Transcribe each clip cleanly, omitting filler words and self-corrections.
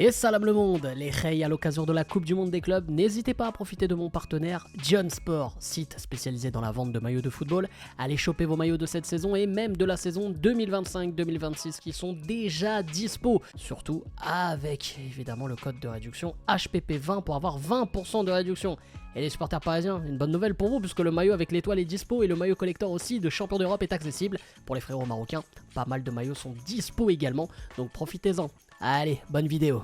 Et salam le monde, les Rey à l'occasion de la Coupe du Monde des clubs, n'hésitez pas à profiter de mon partenaire John Sport, site spécialisé dans la vente de maillots de football. Allez choper vos maillots de cette saison et même de la saison 2025-2026 qui sont déjà dispo. Surtout avec évidemment le code de réduction HPP20 pour avoir 20% de réduction. Et les supporters parisiens, une bonne nouvelle pour vous puisque le maillot avec l'étoile est dispo et le maillot collector aussi de champion d'Europe est accessible. Pour les frérots marocains, pas mal de maillots sont dispo également, donc profitez-en. Allez, bonne vidéo.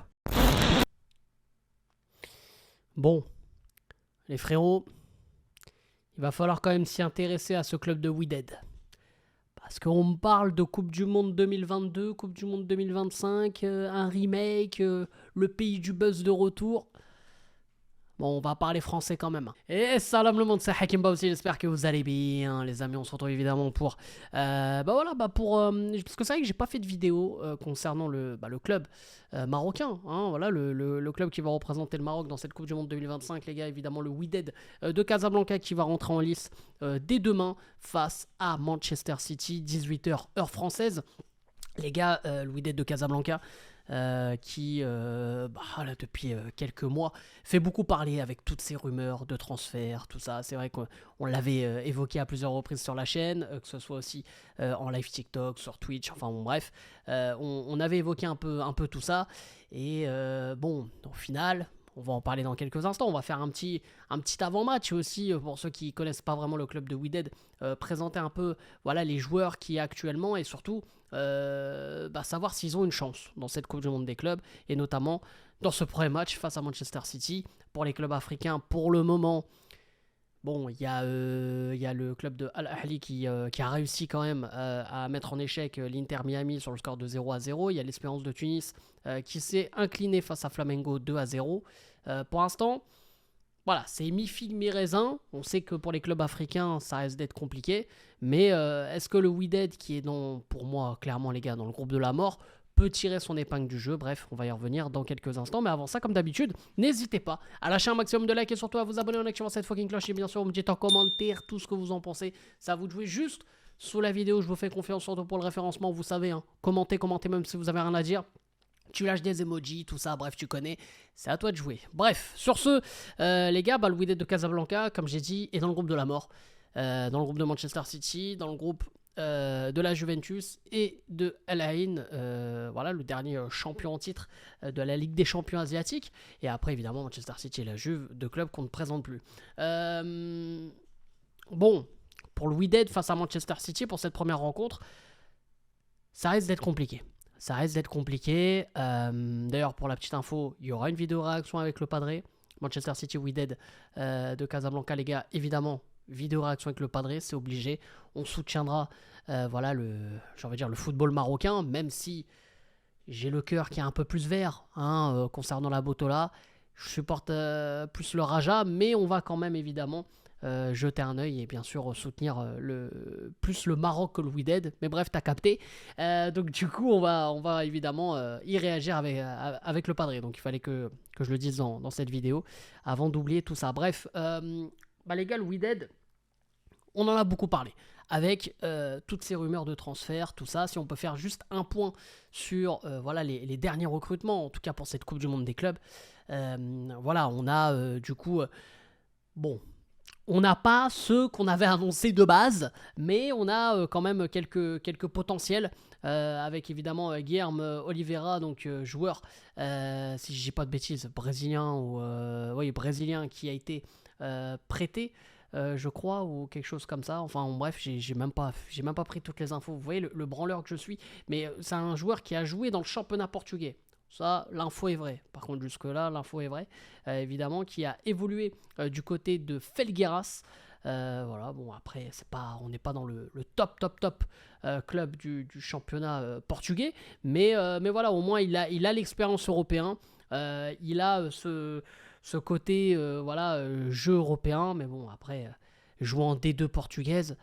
Bon, les frérots, il va falloir quand même s'y intéresser à ce club de Wydad. Parce qu'on me parle de Coupe du Monde 2022, Coupe du Monde 2025, un remake, le pays du buzz de retour. Bon, on va parler français quand même. Et salam le monde, c'est Hakim Baoussi, j'espère que vous allez bien, les amis. On se retrouve évidemment pour... parce que c'est vrai que j'ai pas fait de vidéo concernant le club marocain. Hein, voilà, le club qui va représenter le Maroc dans cette Coupe du Monde 2025, les gars. Évidemment, le Wydad de Casablanca qui va rentrer en lice dès demain face à Manchester City, 18h heure française. Les gars, le Wydad de Casablanca... qui depuis quelques mois fait beaucoup parler avec toutes ces rumeurs de transfert, tout ça. C'est vrai qu'on l'avait évoqué à plusieurs reprises sur la chaîne, que ce soit aussi en live TikTok, sur Twitch, enfin bon bref, on avait évoqué un peu tout ça. Et au final, on va en parler dans quelques instants. On va faire un petit avant-match aussi pour ceux qui connaissent pas vraiment le club de Wydad, présenter un peu les joueurs qui y a actuellement et surtout savoir s'ils ont une chance dans cette Coupe du Monde des clubs et notamment dans ce premier match face à Manchester City. Pour les clubs africains, pour le moment, bon, il y a le club de Al Ahly qui a réussi quand même à mettre en échec l'Inter Miami sur le score de 0-0. Il y a l'Espérance de Tunis qui s'est incliné face à Flamengo 2-0. Pour l'instant, voilà, c'est mi-figue, mi-raisin. On sait que pour les clubs africains, ça risque d'être compliqué. Mais est-ce que le Wydad, qui est pour moi, clairement les gars, dans le groupe de la mort, peut tirer son épingle du jeu? Bref, on va y revenir dans quelques instants. Mais avant ça, comme d'habitude, n'hésitez pas à lâcher un maximum de likes et surtout à vous abonner en activant cette fucking cloche. Et bien sûr, vous me dites en commentaire tout ce que vous en pensez. Ça à vous de jouer juste sous la vidéo. Je vous fais confiance surtout pour le référencement. Vous savez, hein, commentez même si vous avez rien à dire. Tu lâches des emojis, tout ça, bref, tu connais. C'est à toi de jouer. Bref, sur ce, les gars, le Wydad de Casablanca, comme j'ai dit, est dans le groupe de la mort. Dans le groupe de Manchester City, dans le groupe de la Juventus et de Al Ain, le dernier champion en titre de la Ligue des champions asiatiques. Et après, évidemment, Manchester City et la Juve, deux clubs qu'on ne présente plus. Pour le Wydad face à Manchester City, pour cette première rencontre, ça risque d'être compliqué. D'ailleurs, pour la petite info, il y aura une vidéo réaction avec le Padré. Manchester City Wydad de Casablanca, les gars, évidemment, vidéo réaction avec le Padré, c'est obligé. On soutiendra le football marocain, même si j'ai le cœur qui est un peu plus vert concernant la Botola. Je supporte plus le Raja, mais on va quand même évidemment jeter un œil et bien sûr soutenir plus le Maroc que le Wydad. Mais bref, t'as capté. Donc du coup, on va évidemment y réagir avec le Padré. Donc il fallait que je le dise dans cette vidéo avant d'oublier tout ça. Bref, les gars, le Wydad, on en a beaucoup parlé. Avec toutes ces rumeurs de transfert, tout ça, si on peut faire juste un point sur les derniers recrutements, en tout cas pour cette Coupe du Monde des clubs, on a on n'a pas ceux qu'on avait annoncés de base, mais on a quand même quelques potentiels, avec évidemment Guilherme Oliveira, donc joueur, si je dis pas de bêtises, brésilien qui a été prêté, je crois, ou quelque chose comme ça. Enfin bref, j'ai même pas pris toutes les infos. Vous voyez le branleur que je suis, mais c'est un joueur qui a joué dans le championnat portugais. Ça, l'info est vraie. Par contre, jusque-là, l'info est vraie. Évidemment, qui a évolué du côté de Felgueiras. Après, on n'est pas dans le top club du championnat portugais. Mais voilà, au moins, il a l'expérience européenne. Il a ce côté jeu européen. Mais bon, après, jouer en D2 portugaise,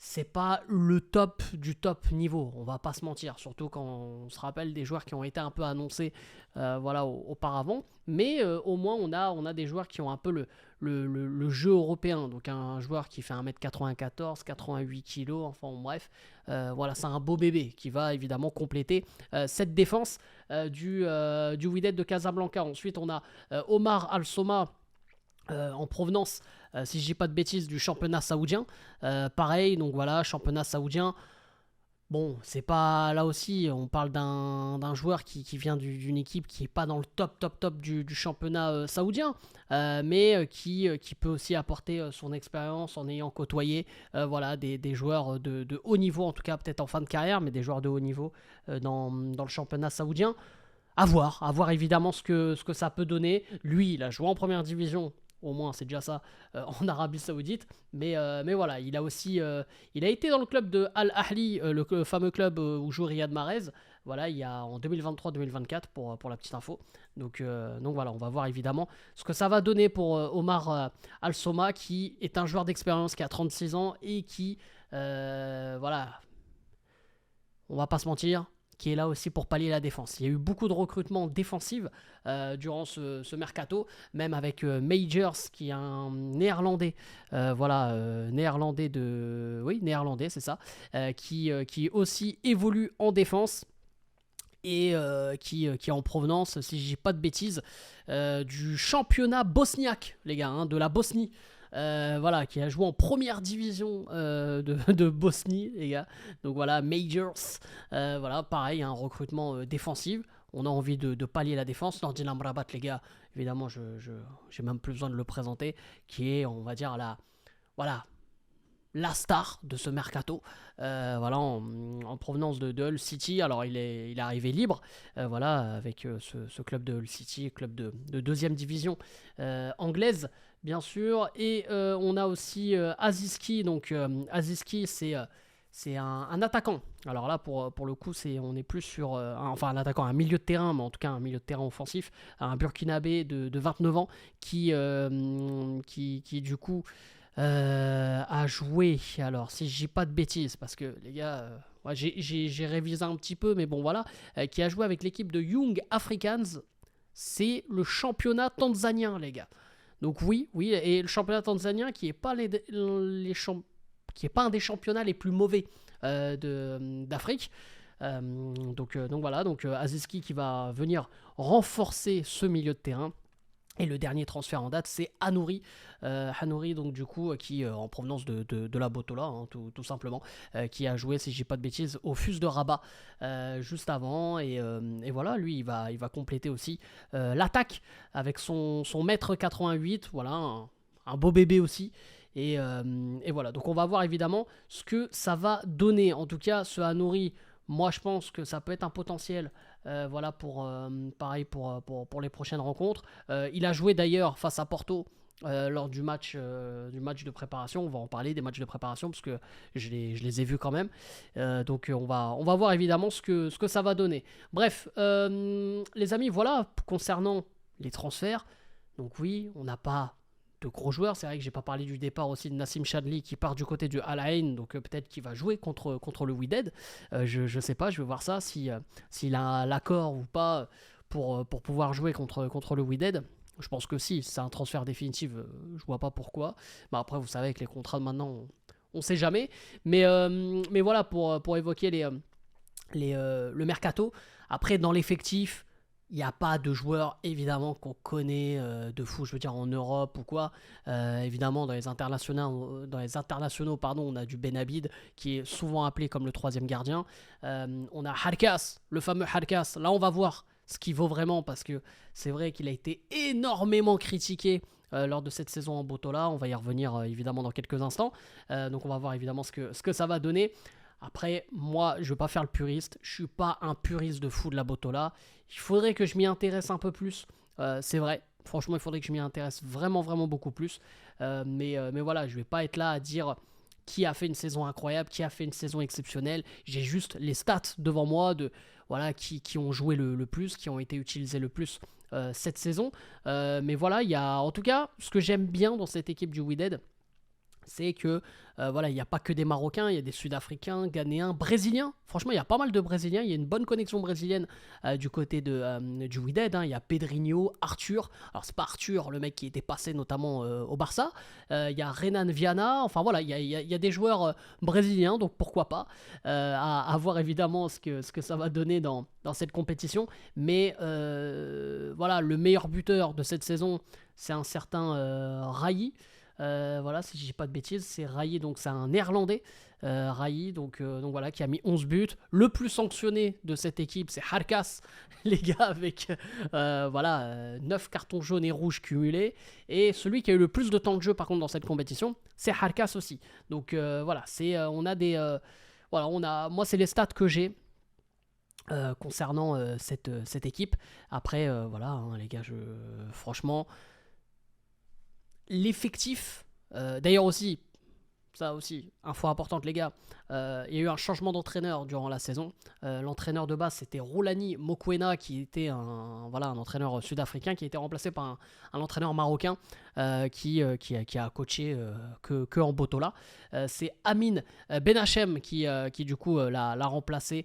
c'est pas le top du top niveau, on va pas se mentir, surtout quand on se rappelle des joueurs qui ont été un peu annoncés voilà, auparavant, mais au moins on a des joueurs qui ont un peu le jeu européen, donc un joueur qui fait 1m94, 88 kg, enfin bref, voilà, c'est un beau bébé qui va évidemment compléter cette défense du Wydad de Casablanca. Ensuite on a Omar Al-Soma en provenance, si je dis pas de bêtises, du championnat saoudien. Pareil, donc voilà, championnat saoudien. Bon, c'est pas là aussi, on parle d'un joueur qui vient d'une équipe qui est pas dans le top du championnat saoudien, mais qui peut aussi apporter son expérience en ayant côtoyé voilà, des joueurs de haut niveau, en tout cas peut-être en fin de carrière, mais des joueurs de haut niveau dans le championnat saoudien. À voir évidemment ce que ça peut donner. Lui, il a joué en première division, au moins c'est déjà ça, en Arabie Saoudite. Mais voilà, il a été dans le club de Al Ahly, le fameux club où joue Riyad Mahrez. Voilà, il y a en 2023-2024 pour la petite info. Donc voilà, on va voir évidemment ce que ça va donner pour Omar Al-Soma, qui est un joueur d'expérience qui a 36 ans et qui, voilà, on va pas se mentir, qui est là aussi pour pallier la défense. Il y a eu beaucoup de recrutements défensifs durant ce mercato, même avec Majors, qui est un néerlandais, voilà, néerlandais, c'est ça, qui aussi évolue en défense et qui est en provenance, si je dis pas de bêtises, du championnat bosniaque, les gars, hein, de la Bosnie. Voilà, qui a joué en première division de Bosnie, les gars. Donc voilà, Majors. Voilà, pareil, un recrutement défensif. On a envie de pallier la défense. Nordin Amrabat, les gars, évidemment, j'ai même plus besoin de le présenter, qui est, on va dire, voilà, la star de ce mercato, voilà, en provenance de Hull City. Alors il est arrivé libre, voilà, avec ce club de Hull City, club de deuxième division anglaise, bien sûr. Et on a aussi Aziski. Donc Aziski, c'est un attaquant. Alors là, pour le coup, on est plus sur un attaquant, un milieu de terrain, mais en tout cas un milieu de terrain offensif, un Burkinabé de 29 ans qui du coup a joué, alors si je dis pas de bêtises, parce que les gars, ouais, j'ai révisé un petit peu, mais bon voilà, qui a joué avec l'équipe de Young Africans. C'est le championnat tanzanien, les gars. Donc oui, et le championnat tanzanien qui est pas qui est pas un des championnats les plus mauvais d'Afrique. Donc voilà, donc Aziski qui va venir renforcer ce milieu de terrain. Et le dernier transfert en date, c'est Hanouri. Hanouri, donc du coup, qui en provenance de la Botola, hein, tout simplement, qui a joué, si je dis pas de bêtises, au FUS de Rabat juste avant. Et voilà, lui, il va compléter aussi l'attaque avec son mètre 88. Voilà, un beau bébé aussi. Et voilà, donc on va voir évidemment ce que ça va donner. En tout cas, ce Hanouri, moi je pense que ça peut être un potentiel. Voilà, pareil pour les prochaines rencontres. Il a joué d'ailleurs face à Porto lors du match de préparation. On va en parler des matchs de préparation parce que je les ai vus quand même. Donc on va voir évidemment ce que ça va donner. Bref, les amis, voilà concernant les transferts. Donc oui, on n'a pas de gros joueurs. C'est vrai que j'ai pas parlé du départ aussi de Nassim Chadli qui part du côté du Al Ain, donc peut-être qu'il va jouer contre le Wydad. Je sais pas, je vais voir ça s'il a l'accord ou pas pour pouvoir jouer contre le Wydad. Je pense que si, c'est un transfert définitif, je vois pas pourquoi. Bah après, vous savez, avec les contrats de maintenant, on sait jamais. Mais voilà, pour évoquer le mercato. Après, dans l'effectif, il n'y a pas de joueurs évidemment qu'on connaît de fou, je veux dire en Europe ou quoi. Évidemment dans les internationaux, pardon, on a du Benabid qui est souvent appelé comme le troisième gardien. On a Harkas, le fameux Harkas. Là on va voir ce qu'il vaut vraiment parce que c'est vrai qu'il a été énormément critiqué lors de cette saison en Botola. On va y revenir évidemment dans quelques instants. Donc on va voir évidemment ce que ça va donner. Après, moi, je ne veux pas faire le puriste. Je ne suis pas un puriste de fou de la Botola. Il faudrait que je m'y intéresse un peu plus. C'est vrai. Franchement, il faudrait que je m'y intéresse vraiment, vraiment beaucoup plus. Mais voilà, je ne vais pas être là à dire qui a fait une saison incroyable, qui a fait une saison exceptionnelle. J'ai juste les stats devant moi de voilà, qui ont joué le plus, qui ont été utilisés le plus cette saison. Mais voilà, il y a en tout cas, ce que j'aime bien dans cette équipe du Wydad, c'est que voilà, il n'y a pas que des Marocains, il y a des Sud-Africains, Ghanéens, Brésiliens. Franchement, il y a pas mal de Brésiliens. Il y a une bonne connexion brésilienne du côté du Wydad. Il y a Pedrinho, Arthur. Alors, c'est pas Arthur, le mec qui était passé notamment au Barça. Il y a Renan Viana. Enfin, voilà, il y a des joueurs brésiliens, donc pourquoi pas. À voir évidemment ce que ça va donner dans cette compétition. Mais voilà, le meilleur buteur de cette saison, c'est un certain Rayi. Voilà, si je dis pas de bêtises, c'est Rayi, donc c'est un néerlandais. Rayi, donc voilà, qui a mis 11 buts. Le plus sanctionné de cette équipe, c'est Harkas, les gars, avec voilà, 9 cartons jaunes et rouges cumulés. Et celui qui a eu le plus de temps de jeu, par contre, dans cette compétition, c'est Harkas aussi. Donc voilà, on a des. Voilà, moi, c'est les stats que j'ai. Concernant cette équipe. Après, voilà, hein, les gars, franchement, l'effectif, d'ailleurs aussi, ça aussi, info importante les gars, il y a eu un changement d'entraîneur durant la saison. L'entraîneur de base c'était Roulani Mokoena qui était un entraîneur sud-africain qui a été remplacé par un entraîneur marocain qui a coaché que en Botola. C'est Amin Benachem qui du coup l'a remplacé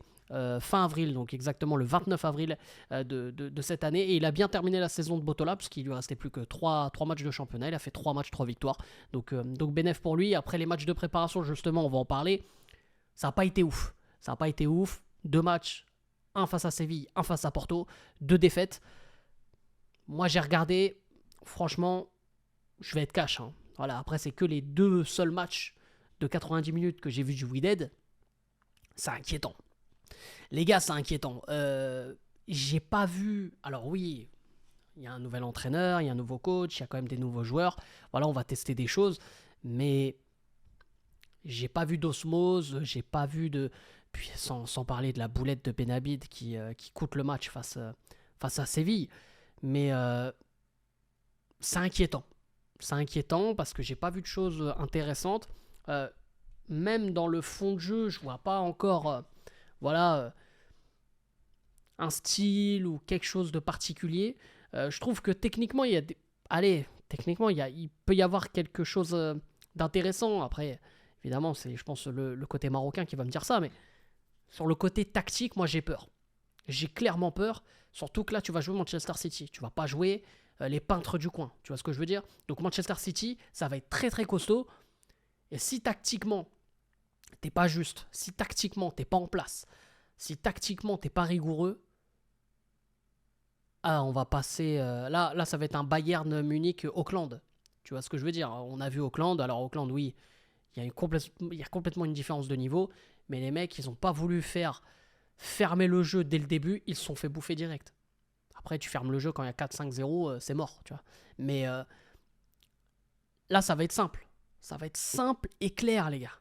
fin avril, donc exactement le 29 avril de cette année, et il a bien terminé la saison de Botola parce qu'il lui restait plus que 3 matchs de championnat. Il a fait 3 matchs, 3 victoires, donc bénéf pour lui. Après les matchs de préparation, justement, on va en parler, ça n'a pas été ouf. 2 matchs, un face à Séville, un face à Porto, 2 défaites. Moi j'ai regardé, franchement, je vais être cash, hein. Voilà, après c'est que les 2 seuls matchs de 90 minutes que j'ai vu du Wydad. C'est inquiétant. Les gars, c'est inquiétant. J'ai pas vu. Alors, oui, il y a un nouvel entraîneur, il y a un nouveau coach, il y a quand même des nouveaux joueurs. Voilà, on va tester des choses. Mais j'ai pas vu d'osmose, j'ai pas vu de. Puis, sans parler de la boulette de Benabid qui coûte le match face à Séville. Mais c'est inquiétant. C'est inquiétant parce que j'ai pas vu de choses intéressantes. Même dans le fond de jeu, je vois pas encore. Voilà, un style ou quelque chose de particulier. Je trouve que techniquement, il peut y avoir quelque chose d'intéressant. Après, évidemment, c'est, je pense, le côté marocain qui va me dire ça, mais sur le côté tactique, moi, j'ai peur. J'ai clairement peur, surtout que là, tu vas jouer Manchester City. Tu vas pas jouer les peintres du coin. Tu vois ce que je veux dire? Donc, Manchester City, ça va être très, très costaud. Et si tactiquement, t'es pas juste, si tactiquement t'es pas en place, si tactiquement t'es pas rigoureux, on va passer. Là, ça va être un Bayern Munich Auckland. Tu vois ce que je veux dire? On a vu Auckland. Alors Auckland, oui, il y a complètement une différence de niveau, mais les mecs, ils ont pas voulu fermer le jeu dès le début. Ils se sont fait bouffer direct. Après, tu fermes le jeu quand il y a 4-5-0, c'est mort, tu vois. Mais là, ça va être simple. Ça va être simple et clair, les gars.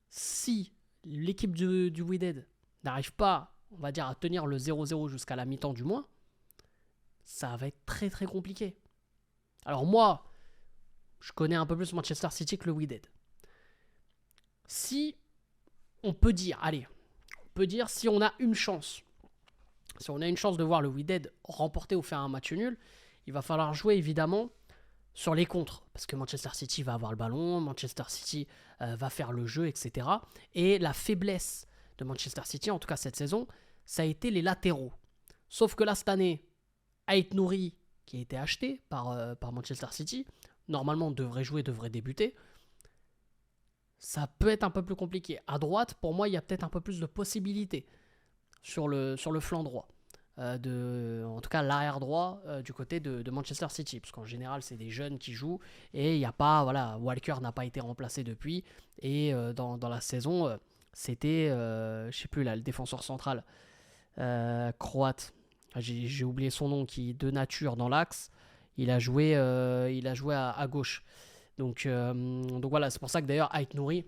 Si l'équipe du Wydad n'arrive pas, on va dire, à tenir le 0-0 jusqu'à la mi-temps du moins, ça va être très très compliqué. Alors moi, je connais un peu plus Manchester City que le Wydad. Si on peut dire, si on a une chance, de voir le Wydad remporter ou faire un match nul, il va falloir jouer évidemment sur les contres, parce que Manchester City va avoir le ballon, Manchester City va faire le jeu, etc. Et la faiblesse de Manchester City, en tout cas cette saison, ça a été les latéraux. Sauf que là, cette année, Ait Nouri, qui a été acheté par Manchester City, normalement devrait jouer, devrait débuter. Ça peut être un peu plus compliqué. À droite, pour moi, il y a peut-être un peu plus de possibilités sur le flanc droit. En tout cas l'arrière droit du côté de Manchester City, parce qu'en général c'est des jeunes qui jouent et il n'y a pas, voilà, Walker n'a pas été remplacé depuis, et dans la saison c'était je sais plus là, le défenseur central croate, j'ai oublié son nom, qui de nature dans l'axe, il a joué à gauche, donc voilà, c'est pour ça que d'ailleurs Ait Nouri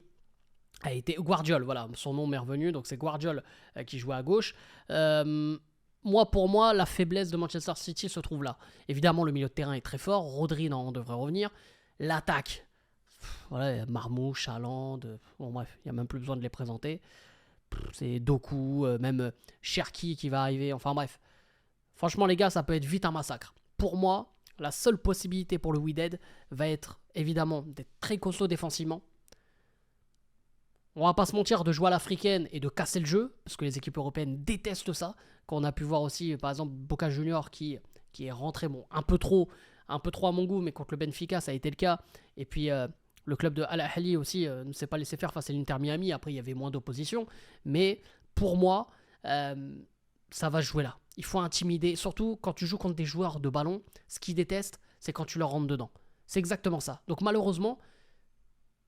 a été Guardiol, voilà, son nom m'est revenu, donc c'est Guardiol qui jouait à gauche. Pour moi, la faiblesse de Manchester City se trouve là. Évidemment, le milieu de terrain est très fort. Rodri devrait revenir. L'attaque, voilà, Marmouche, Haaland, bon bref, il n'y a même plus besoin de les présenter. C'est Doku, même Cherki qui va arriver. Enfin bref, franchement les gars, ça peut être vite un massacre. Pour moi, la seule possibilité pour le Wydad va être évidemment d'être très costaud défensivement. On va pas se mentir, de jouer à l'africaine et de casser le jeu, parce que les équipes européennes détestent ça. Quand on a pu voir aussi, par exemple, Boca Junior qui est rentré un peu trop à mon goût, mais contre le Benfica, ça a été le cas. Et puis le club de Al Ahly aussi ne s'est pas laissé faire face à l'Inter Miami. Après, il y avait moins d'opposition. Mais pour moi, ça va se jouer là. Il faut intimider, surtout quand tu joues contre des joueurs de ballon. Ce qu'ils détestent, c'est quand tu leur rentres dedans. C'est exactement ça. Donc malheureusement,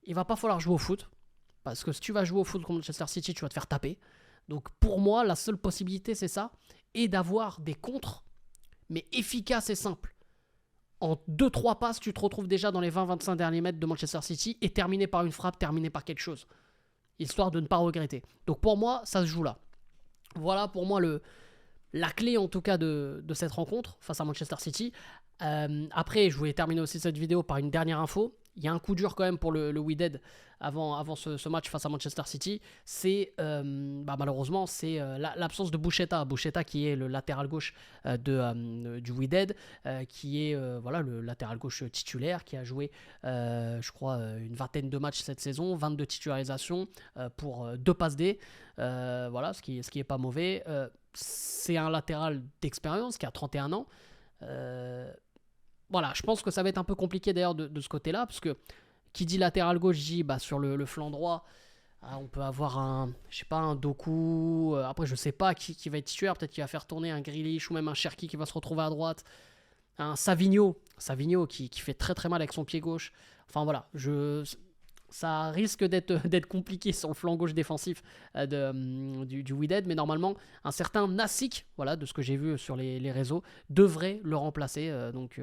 il va pas falloir jouer au foot. Parce que si tu vas jouer au foot contre Manchester City, tu vas te faire taper. Donc pour moi, la seule possibilité, c'est ça. Et d'avoir des contres, mais efficaces et simples. En 2-3 passes, tu te retrouves déjà dans les 20-25 derniers mètres de Manchester City et terminé par une frappe, terminé par quelque chose. Histoire de ne pas regretter. Donc pour moi, ça se joue là. Voilà pour moi la clé en tout cas de cette rencontre face à Manchester City. Après, je voulais terminer aussi cette vidéo par une dernière info. Il y a un coup dur quand même pour le Wydad avant ce match face à Manchester City. C'est malheureusement c'est l'absence de Boucheta. Boucheta qui est le latéral gauche du Wydad, qui est le latéral gauche titulaire, qui a joué je crois une vingtaine de matchs cette saison, 22 titularisations pour 2 passes D. Ce qui est pas mauvais. C'est un latéral d'expérience qui a 31 ans. Je pense que ça va être un peu compliqué d'ailleurs de ce côté-là, parce que qui dit latéral gauche dit sur le flanc droit, on peut avoir un Doku, après je sais pas qui va être titulaire, peut-être qu'il va faire tourner un Grealish ou même un Cherki qui va se retrouver à droite, un Savigno qui fait très très mal avec son pied gauche. Enfin voilà, ça risque d'être compliqué sur le flanc gauche défensif du Wydad, mais normalement un certain Nassik, de ce que j'ai vu sur les réseaux, devrait le remplacer. Donc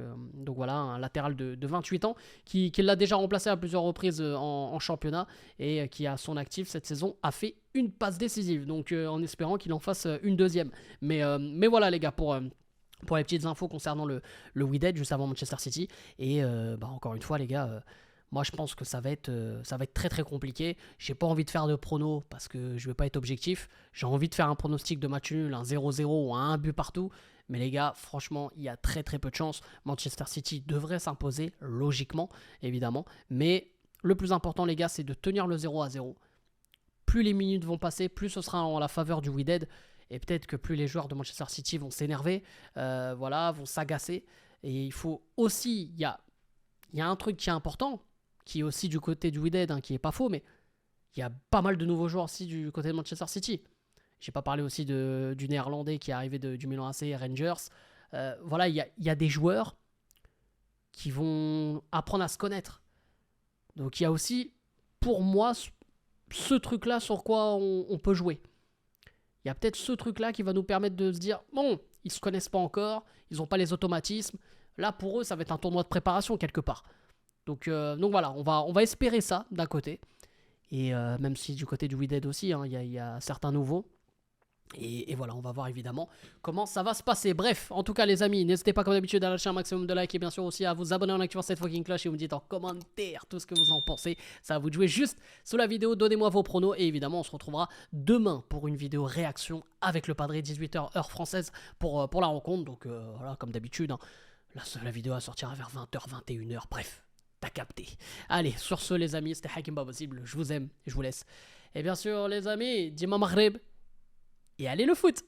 voilà, un latéral de 28 ans qui l'a déjà remplacé à plusieurs reprises en championnat et qui à son actif cette saison a fait une passe décisive, donc en espérant qu'il en fasse une deuxième. Mais voilà les gars, pour les petites infos concernant le Wydad juste avant Manchester City. Et encore une fois les gars, moi, je pense que ça va être très très compliqué. J'ai pas envie de faire de pronos parce que je vais pas être objectif. J'ai envie de faire un pronostic de match nul, un 0-0 ou un but partout. Mais les gars, franchement, il y a très très peu de chances. Manchester City devrait s'imposer, logiquement, évidemment. Mais le plus important, les gars, c'est de tenir le 0-0. Plus les minutes vont passer, plus ce sera en la faveur du Wydad. Et peut-être que plus les joueurs de Manchester City vont s'énerver, vont s'agacer. Et il faut aussi, il y a un truc qui est important, qui est aussi du côté du Wydad, qui est pas faux, mais il y a pas mal de nouveaux joueurs aussi du côté de Manchester City. J'ai pas parlé aussi du néerlandais qui est arrivé du Milan AC, Rangers. Il y a des joueurs qui vont apprendre à se connaître. Donc il y a aussi, pour moi, ce truc-là sur quoi on peut jouer. Il y a peut-être ce truc-là qui va nous permettre de se dire, bon, ils se connaissent pas encore, ils n'ont pas les automatismes. Là, pour eux, ça va être un tournoi de préparation quelque part. Donc voilà, on va espérer ça d'un côté. Et même si du côté du Wydad aussi, il y a certains nouveaux. Et voilà, on va voir évidemment comment ça va se passer. Bref, en tout cas les amis, n'hésitez pas comme d'habitude à lâcher un maximum de likes et bien sûr aussi à vous abonner en activant cette fucking cloche et vous me dites en commentaire tout ce que vous en pensez. Ça va vous jouer juste sous la vidéo, donnez-moi vos pronos et évidemment on se retrouvera demain pour une vidéo réaction avec le Padré, 18h heure française pour la rencontre. Donc voilà, comme d'habitude, la vidéo va sortir vers 20h, 21h, bref. T'as capté. Allez, sur ce les amis, c'était Hakim Possible. Je vous aime et je vous laisse. Et bien sûr les amis, Dima Maghreb. Et allez le foot!